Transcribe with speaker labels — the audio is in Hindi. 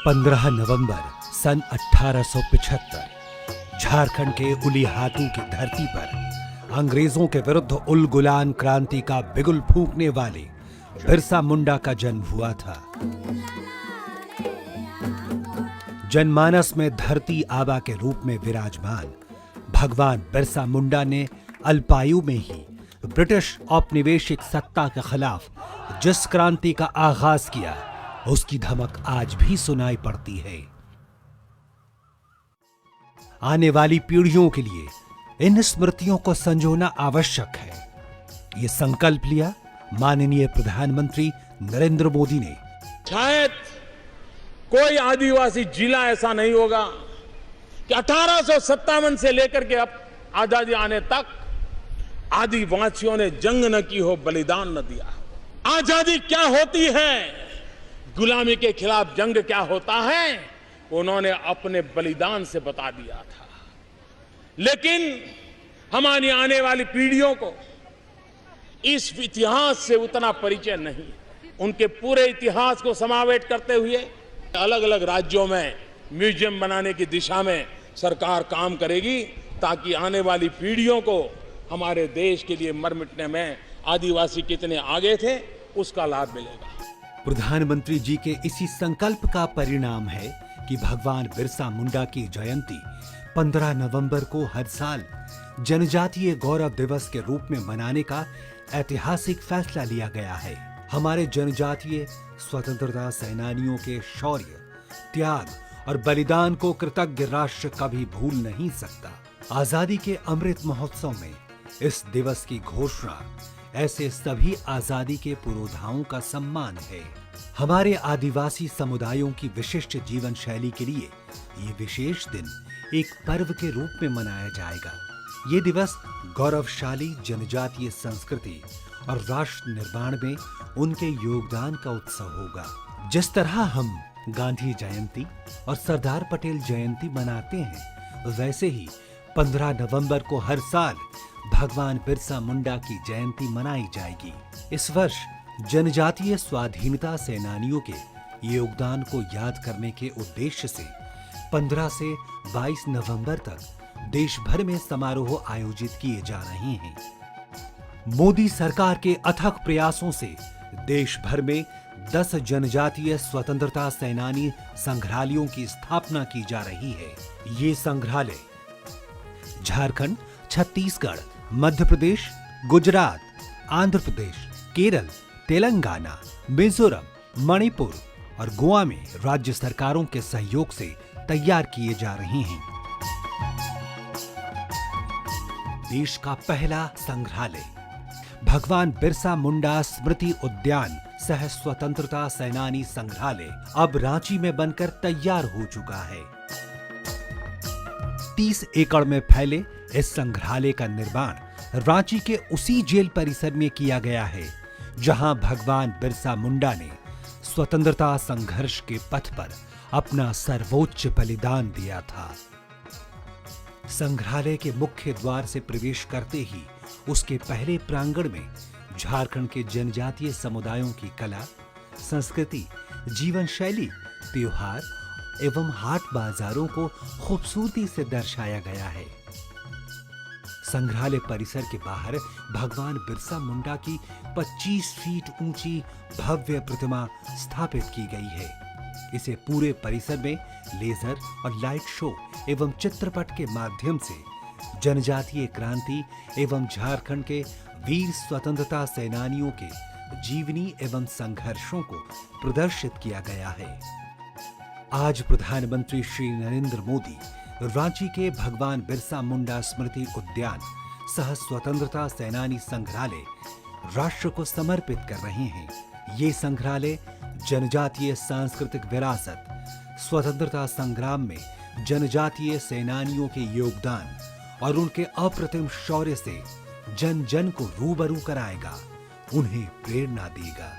Speaker 1: 15 नवंबर सन 1875 झारखंड के उलिहातू की धरती पर अंग्रेजों के विरुद्ध उलगुलान क्रांति का बिगुल फूंकने वाले बिरसा मुंडा का जन्म हुआ था। जनमानस में धरती आबा के रूप में विराजमान भगवान बिरसा मुंडा ने अल्पायु में ही ब्रिटिश औपनिवेशिक सत्ता के खिलाफ जिस क्रांति का आगाज किया, उसकी धमक आज भी सुनाई पड़ती है। आने वाली पीढ़ियों के लिए इन स्मृतियों को संजोना आवश्यक है। ये संकल्प लिया माननीय प्रधानमंत्री नरेंद्र मोदी ने।
Speaker 2: शायद कोई आदिवासी जिला ऐसा नहीं होगा कि 1857 से लेकर के अब आजादी आने तक आदिवासियों ने जंग न की हो, बलिदान न दिया हो। आजादी क्या होती है, गुलामी के खिलाफ जंग क्या होता है, उन्होंने अपने बलिदान से बता दिया था। लेकिन हमारी आने वाली पीढ़ियों को इस इतिहास से उतना परिचय नहीं। उनके पूरे इतिहास को समावेश करते हुए अलग अलग राज्यों में म्यूजियम बनाने की दिशा में सरकार काम करेगी, ताकि आने वाली पीढ़ियों को हमारे देश के लिए मर मिटने में आदिवासी कितने आगे थे, उसका लाभ मिलेगा।
Speaker 1: प्रधानमंत्री जी के इसी संकल्प का परिणाम है कि भगवान बिरसा मुंडा की जयंती 15 नवंबर को हर साल जनजातीय गौरव दिवस के रूप में मनाने का ऐतिहासिक फैसला लिया गया है। हमारे जनजातीय स्वतंत्रता सेनानियों के शौर्य, त्याग और बलिदान को कृतज्ञ राष्ट्र कभी भूल नहीं सकता। आजादी के अमृत महोत्सव में इस दिवस की घोषणा ऐसे सभी आजादी के पुरोधाओं का सम्मान है। हमारे आदिवासी समुदायों की विशिष्ट जीवन शैली के लिए ये विशेष दिन एक पर्व के रूप में मनाया जाएगा। ये दिवस गौरवशाली जनजातीय संस्कृति और राष्ट्र निर्माण में उनके योगदान का उत्सव होगा। जिस तरह हम गांधी जयंती और सरदार पटेल जयंती मनाते हैं, वैसे ही 15 नवंबर को हर साल भगवान बिरसा मुंडा की जयंती मनाई जाएगी। इस वर्ष जनजातीय स्वाधीनता सेनानियों के योगदान को याद करने के उद्देश्य से 15 से 22 नवंबर तक देश भर में समारोह आयोजित किए जा रहे हैं। मोदी सरकार के अथक प्रयासों से देश भर में 10 जनजातीय स्वतंत्रता सेनानी संग्रहालयों की स्थापना की जा रही है। ये संग्रहालय झारखंड, छत्तीसगढ़, मध्य प्रदेश, गुजरात, आंध्र प्रदेश, केरल, तेलंगाना, मिजोरम, मणिपुर और गोवा में राज्य सरकारों के सहयोग से तैयार किए जा रहे हैं। देश का पहला संग्रहालय भगवान बिरसा मुंडा स्मृति उद्यान सह स्वतंत्रता सेनानी संग्रहालय अब रांची में बनकर तैयार हो चुका है। 30 एकड़ में फैले इस संग्रहालय का निर्माण रांची के उसी जेल परिसर में किया गया है, जहां भगवान बिरसा मुंडा ने स्वतंत्रता संघर्ष के पथ पर अपना सर्वोच्च बलिदान दिया था। संग्रहालय के मुख्य द्वार से प्रवेश करते ही उसके पहले प्रांगण में झारखंड के जनजातीय समुदायों की कला, संस्कृति, जीवन शैली, त्योहार एवं हाट बाजारों को खूबसूरती से दर्शाया गया है। संग्रहालय परिसर के बाहर भगवान बिरसा मुंडा की 25 फीट ऊंची भव्य प्रतिमा स्थापित की गई है। इसे पूरे परिसर में लेजर और लाइट शो एवं चित्रपट के माध्यम से जनजातीय क्रांति एवं झारखंड के वीर स्वतंत्रता सेनानियों के जीवनी एवं संघर्षों को प्रदर्शित किया गया है। आज प्रधानमंत्री श्री नरेंद्र मोदी रांची के भगवान बिरसा मुंडा स्मृति उद्यान सह स्वतंत्रता सेनानी संग्रहालय राष्ट्र को समर्पित कर रहे हैं। ये संग्रहालय जनजातीय सांस्कृतिक विरासत, स्वतंत्रता संग्राम में जनजातीय सेनानियों के योगदान और उनके अप्रतिम शौर्य से जन जन को रूबरू कराएगा, उन्हें प्रेरणा देगा।